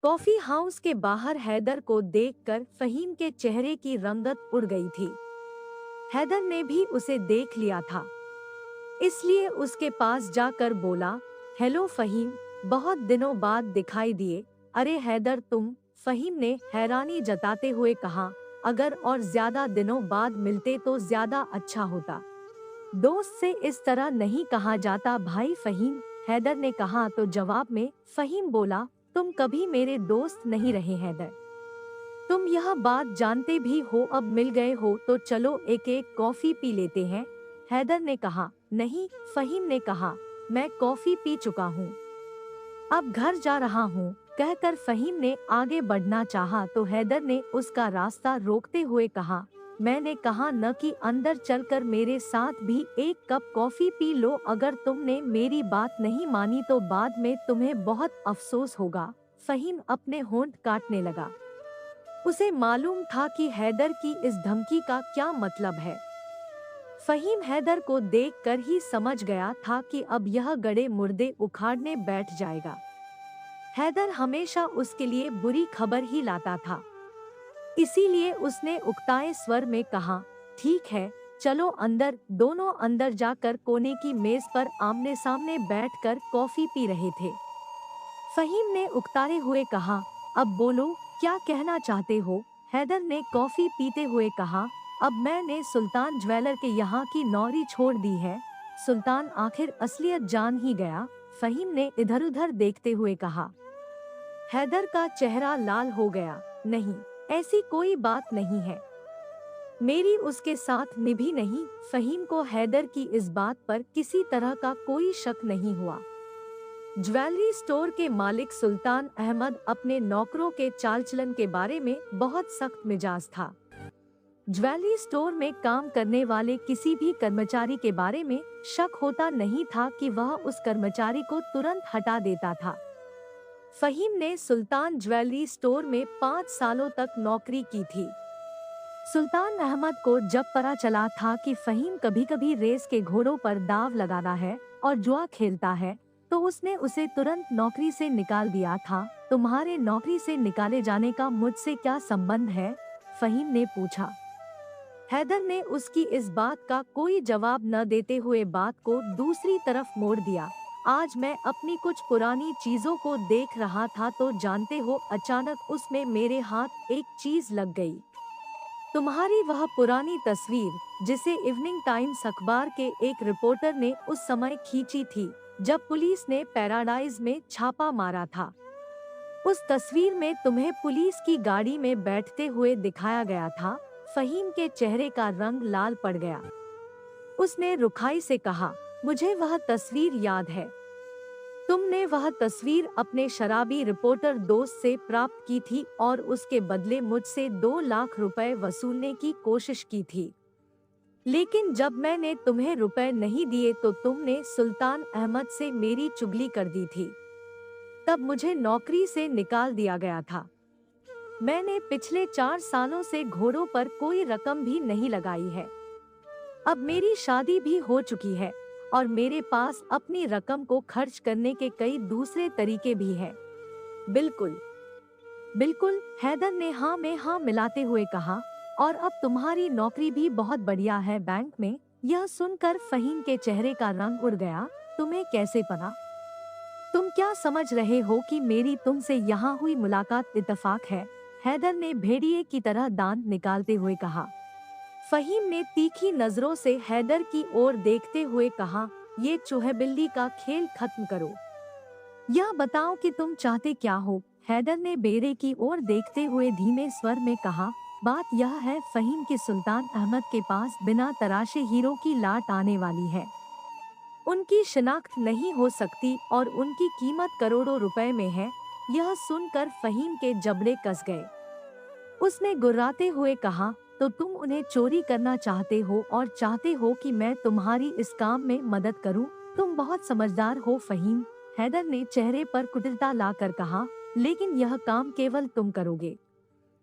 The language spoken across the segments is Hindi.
कॉफी हाउस के बाहर हैदर को देखकर फहीम के चेहरे की रंगत उड़ गई थी। हैदर ने भी उसे देख लिया था, इसलिए उसके पास जाकर बोला, हेलो फहीम, बहुत दिनों बाद दिखाई दिए। अरे हैदर तुम? फहीम ने हैरानी जताते हुए कहा, अगर और ज्यादा दिनों बाद मिलते तो ज्यादा अच्छा होता। दोस्त से इस तरह नहीं कहा जाता भाई फहीम, हैदर ने कहा। तो जवाब में फहीम बोला, तुम कभी मेरे दोस्त नहीं रहे हैदर, तुम यह बात जानते भी हो। अब मिल गए हो तो चलो एक एक कॉफी पी लेते हैं, हैदर ने कहा। नहीं, फहीम ने कहा, मैं कॉफी पी चुका हूँ, अब घर जा रहा हूँ। कहकर फहीम ने आगे बढ़ना चाहा तो हैदर ने उसका रास्ता रोकते हुए कहा, मैंने कहा न कि अंदर चलकर मेरे साथ भी एक कप कॉफी पी लो। अगर तुमने मेरी बात नहीं मानी तो बाद में तुम्हें बहुत अफसोस होगा। फहीम अपने होंठ काटने लगा। उसे मालूम था कि हैदर की इस धमकी का क्या मतलब है। फहीम हैदर को देखकर ही समझ गया था कि अब यह गड़े मुर्दे उखाड़ने बैठ जाएगा। हैदर हमेशा उसके लिए बुरी खबर ही लाता था, इसीलिए उसने उकताए स्वर में कहा, ठीक है, चलो अंदर। दोनों अंदर जाकर कोने की मेज पर आमने सामने बैठकर कॉफी पी रहे थे। फहीम ने उकतारे हुए कहा, अब बोलो, क्या कहना चाहते हो? हैदर ने कॉफी पीते हुए कहा, अब मैंने सुल्तान ज्वेलर के यहाँ की नौकरी छोड़ दी है। सुल्तान आखिर असलियत जान ही गया, फहीम ने इधर उधर देखते हुए कहा। हैदर का चेहरा लाल हो गया। नहीं, ऐसी कोई बात नहीं है, मेरी उसके साथ निभी नहीं। फहीम को हैदर की इस बात पर किसी तरह का कोई शक नहीं हुआ। ज्वेलरी स्टोर के मालिक सुल्तान अहमद अपने नौकरों के चालचलन के बारे में बहुत सख्त मिजाज था। ज्वेलरी स्टोर में काम करने वाले किसी भी कर्मचारी के बारे में शक होता नहीं था कि वह उस कर्मचारी को तुरंत हटा देता था। फहीम ने सुल्तान ज्वेलरी स्टोर में 5 सालों तक नौकरी की थी। सुल्तान अहमद को जब पता चला था कि फहीम कभी कभी रेस के घोड़ों पर दाव लगाता है और जुआ खेलता है, तो उसने उसे तुरंत नौकरी से निकाल दिया था। तुम्हारे नौकरी से निकाले जाने का मुझसे क्या संबंध है? फहीम ने पूछा। हैदर ने उसकी इस बात का कोई जवाब न देते हुए बात को दूसरी तरफ मोड़ दिया। आज मैं अपनी कुछ पुरानी चीजों को देख रहा था तो जानते हो, अचानक उसमें मेरे हाथ एक चीज लग गई। तुम्हारी वह पुरानी तस्वीर जिसे इवनिंग टाइम्स अखबार के एक रिपोर्टर ने उस समय खींची थी जब पुलिस ने पैराडाइज में छापा मारा था। उस तस्वीर में तुम्हें पुलिस की गाड़ी में बैठते हुए दिखाया गया था। फहीम के चेहरे का रंग लाल पड़ गया। उसने रुखाई से कहा, मुझे वह तस्वीर याद है। तुमने वह तस्वीर अपने शराबी रिपोर्टर दोस्त से प्राप्त की थी और उसके बदले मुझसे 2 लाख रुपए वसूलने की कोशिश की थी। लेकिन जब मैंने तुम्हें रुपए नहीं दिए तो तुमने सुल्तान अहमद से मेरी चुगली कर दी थी। तब मुझे नौकरी से निकाल दिया गया था। मैंने पिछले 4 सालों से घोड़ों पर कोई रकम भी नहीं लगाई है। अब मेरी शादी भी हो चुकी है और मेरे पास अपनी रकम को खर्च करने के कई दूसरे तरीके भी हैं। बिल्कुल बिल्कुल, हैदर ने हाँ में हाँ मिलाते हुए कहा, और अब तुम्हारी नौकरी भी बहुत बढ़िया है बैंक में। यह सुनकर फहीम के चेहरे का रंग उड़ गया। तुम्हें कैसे पता? तुम क्या समझ रहे हो कि मेरी तुमसे यहाँ हुई मुलाकात इत्तेफाक है? हैदर ने भेड़िए की तरह दांत निकालते हुए कहा। फहीम ने तीखी नजरों से हैदर की ओर देखते हुए कहा, ये चूहे-बिल्ली का खेल खत्म करो। यह बताओ कि तुम चाहते क्या हो? हैदर ने बेरे की ओर देखते हुए धीमे स्वर में कहा, बात यह है फहीम कि सुल्तान अहमद के पास बिना तराशे हीरो की लाट आने वाली है। उनकी शिनाख्त नहीं हो सकती और उनकी कीमत करोड़ों रुपए में है। यह सुनकर फहीम के जबड़े कस गए। उसने गुर्राते हुए कहा, तो तुम उन्हें चोरी करना चाहते हो और चाहते हो कि मैं तुम्हारी इस काम में मदद करूं? तुम बहुत समझदार हो फहीम, हैदर ने चेहरे पर कुटिलता लाकर कहा, लेकिन यह काम केवल तुम करोगे।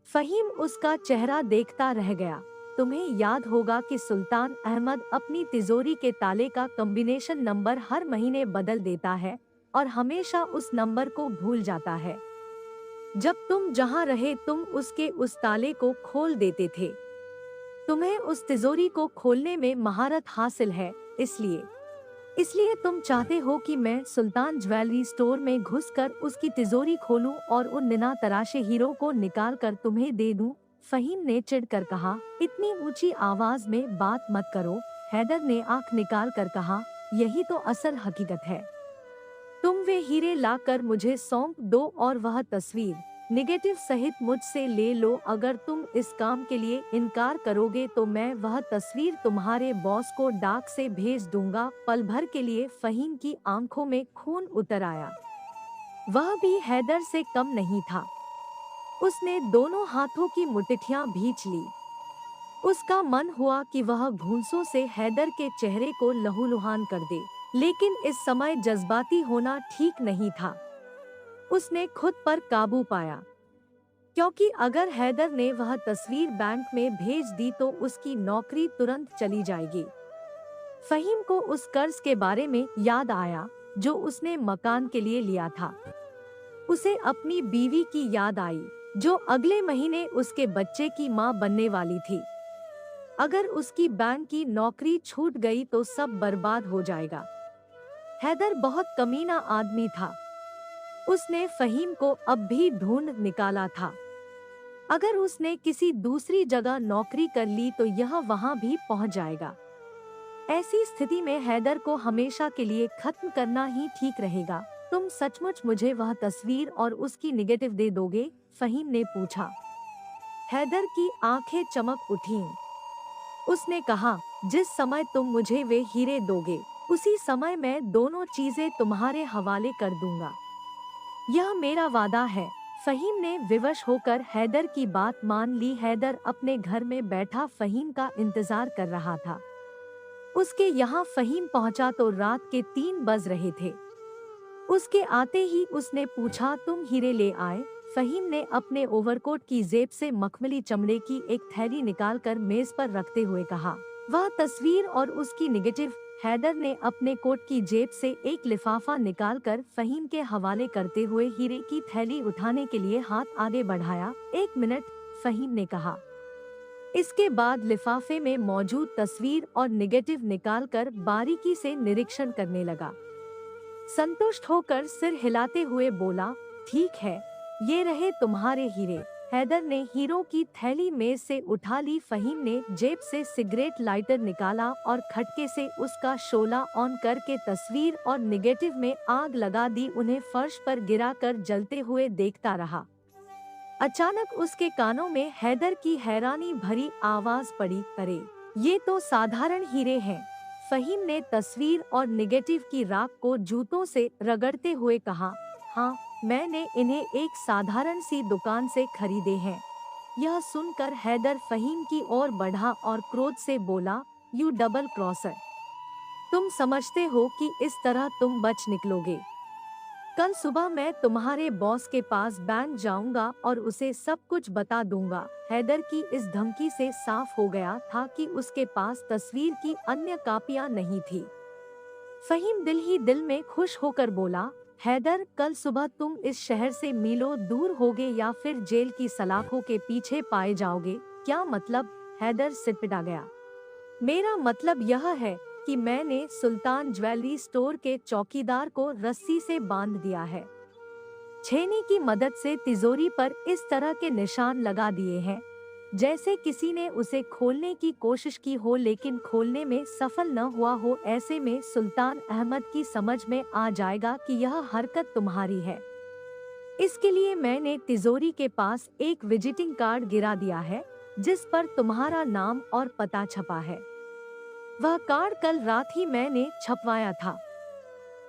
फहीम उसका चेहरा देखता रह गया। तुम्हें याद होगा कि सुल्तान अहमद अपनी तिजोरी के ताले का कॉम्बिनेशन नंबर हर महीने बदल देता है और हमेशा उस नंबर को भूल जाता है। जब तुम जहाँ रहे तुम उसके उस ताले को खोल देते थे। तुम्हें उस तिजोरी को खोलने में महारत हासिल है, इसलिए इसलिए तुम चाहते हो कि मैं सुल्तान ज्वेलरी स्टोर में घुसकर उसकी तिजोरी खोलूं और उन निना तराशे हीरो को निकाल कर तुम्हें दे दूं। फहीम ने चिढ़कर कहा, इतनी ऊंची आवाज में बात मत करो। हैदर ने आंख निकाल कर कहा, यही तो असल हकीकत है। तुम वे हीरे लाकर मुझे सौंप दो और वह तस्वीर निगेटिव सहित मुझसे ले लो। अगर तुम इस काम के लिए इनकार करोगे तो मैं वह तस्वीर तुम्हारे बॉस को डाक से भेज दूंगा। पल भर के लिए फहीम की आंखों में खून उतर आया। वह भी हैदर से कम नहीं था। उसने दोनों हाथों की मुट्ठियां भींच ली। उसका मन हुआ कि वह घूंसों से हैदर के चेहरे को लहूलुहान कर दे, लेकिन इस समय जज्बाती होना ठीक नहीं था। उसने खुद पर काबू पाया, क्योंकि अगर हैदर ने वह तस्वीर बैंक में भेज दी तो उसकी नौकरी तुरंत चली जाएगी। फहीम को उस कर्ज के बारे में याद आया जो उसने मकान के लिए लिया था। उसे अपनी बीवी की याद आई जो अगले महीने उसके बच्चे की मां बनने वाली थी। अगर उसकी बैंक की नौकरी छूट गई तो सब बर्बाद हो जाएगा। हैदर बहुत कमीना आदमी था। उसने फहीम को अब भी ढूंढ निकाला था। अगर उसने किसी दूसरी जगह नौकरी कर ली तो यह वहां भी पहुंच जाएगा। ऐसी स्थिति में हैदर को हमेशा के लिए खत्म करना ही ठीक रहेगा। तुम सचमुच मुझे वह तस्वीर और उसकी निगेटिव दे दोगे? फहीम ने पूछा। हैदर की आंखें चमक उठीं। उसने कहा, जिस समय तुम मुझे वे हीरे दोगे उसी समय मैं दोनों चीजें तुम्हारे हवाले कर दूंगा। यह मेरा वादा है। फहीम ने विवश होकर हैदर की बात मान ली। हैदर अपने घर में बैठा फहीम का इंतजार कर रहा था। उसके यहाँ फहीम पहुंचा तो रात के 3 बज रहे थे। उसके आते ही उसने पूछा, तुम हीरे ले आए? फहीम ने अपने ओवरकोट की जेब से मखमली चमड़े की एक थैली निकालकर मेज पर रखते हुए कहा। वह तस्वीर और उसकी निगेटिव? हैदर ने अपने कोट की जेब से एक लिफाफा निकालकर फहीम के हवाले करते हुए हीरे की थैली उठाने के लिए हाथ आगे बढ़ाया। 1 मिनट, फहीम ने कहा। इसके बाद लिफाफे में मौजूद तस्वीर और निगेटिव निकालकर बारीकी से निरीक्षण करने लगा। संतुष्ट होकर सिर हिलाते हुए बोला, ठीक है, ये रहे तुम्हारे हीरे। हैदर ने हीरों की थैली मेज से उठा ली। फहीम ने जेब से सिगरेट लाइटर निकाला और खटके से उसका शोला ऑन करके तस्वीर और निगेटिव में आग लगा दी। उन्हें फर्श पर गिराकर जलते हुए देखता रहा। अचानक उसके कानों में हैदर की हैरानी भरी आवाज पड़ी, अरे ये तो साधारण हीरे हैं। फहीम ने तस्वीर और निगेटिव की राख को जूतों से रगड़ते हुए कहा, हाँ, मैंने इन्हें एक साधारण सी दुकान से खरीदे हैं। यह सुनकर हैदर फहीम की ओर बढ़ा और क्रोध से बोला, यू डबल क्रॉसर, तुम समझते हो कि इस तरह तुम बच निकलोगे? कल सुबह मैं तुम्हारे बॉस के पास बैंक जाऊंगा और उसे सब कुछ बता दूंगा। हैदर की इस धमकी से साफ हो गया था कि उसके पास तस्वीर की अन्य कापियां नहीं थी। फहीम दिल ही दिल में खुश होकर बोला, हैदर, कल सुबह तुम इस शहर से मीलों दूर होगे या फिर जेल की सलाखों के पीछे पाए जाओगे। क्या मतलब? हैदर सिटपिटा गया। मेरा मतलब यह है कि मैंने सुल्तान ज्वेलरी स्टोर के चौकीदार को रस्सी से बांध दिया है। छेनी की मदद से तिजोरी पर इस तरह के निशान लगा दिए हैं जैसे किसी ने उसे खोलने की कोशिश की हो लेकिन खोलने में सफल न हुआ हो। ऐसे में सुल्तान अहमद की समझ में आ जाएगा कि यह हरकत तुम्हारी है। इसके लिए मैंने तिजोरी के पास एक विजिटिंग कार्ड गिरा दिया है जिस पर तुम्हारा नाम और पता छपा है। वह कार्ड कल रात ही मैंने छपवाया था।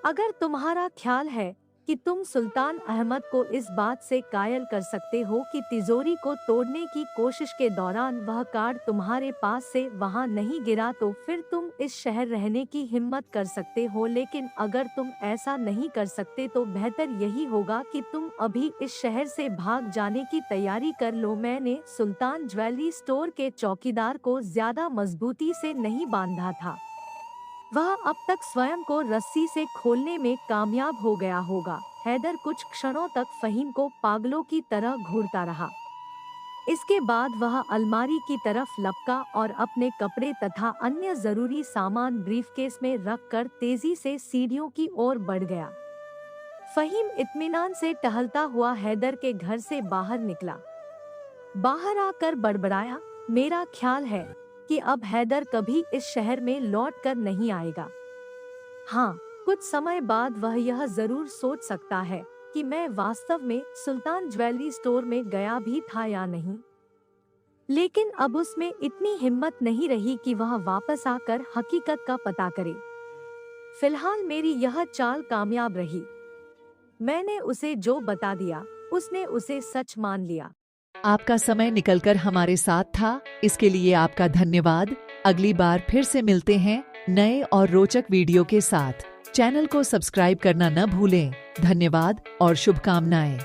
अगर तुम्हारा ख्याल है कि तुम सुल्तान अहमद को इस बात से कायल कर सकते हो कि तिजोरी को तोड़ने की कोशिश के दौरान वह कार्ड तुम्हारे पास से वहां नहीं गिरा तो फिर तुम इस शहर रहने की हिम्मत कर सकते हो। लेकिन अगर तुम ऐसा नहीं कर सकते तो बेहतर यही होगा कि तुम अभी इस शहर से भाग जाने की तैयारी कर लो। मैंने सुल्तान ज्वेलरी स्टोर के चौकीदार को ज्यादा मजबूती से नहीं बांधा था। वह अब तक स्वयं को रस्सी से खोलने में कामयाब हो गया होगा। हैदर कुछ क्षणों तक फहीम को पागलों की तरह घूरता रहा। इसके बाद वह अलमारी की तरफ लपका और अपने कपड़े तथा अन्य जरूरी सामान ब्रीफकेस में रखकर तेजी से सीढ़ियों की ओर बढ़ गया। फहीम इत्मीनान से टहलता हुआ हैदर के घर से बाहर निकला। बाहर आकर बड़बड़ाया, मेरा ख्याल है कि अब हैदर कभी इस शहर में लौट कर नहीं आएगा। हाँ, कुछ समय बाद वह यह जरूर सोच सकता है कि मैं वास्तव में सुल्तान ज्वेलरी स्टोर में गया भी था या नहीं, लेकिन अब उसमें इतनी हिम्मत नहीं रही कि वह वापस आकर हकीकत का पता करे। फिलहाल मेरी यह चाल कामयाब रही। मैंने उसे जो बता दिया, उसने उसे सच मान लिया। आपका समय निकलकर हमारे साथ था, इसके लिए आपका धन्यवाद। अगली बार फिर से मिलते हैं नए और रोचक वीडियो के साथ। चैनल को सब्सक्राइब करना न भूलें। धन्यवाद और शुभकामनाएं।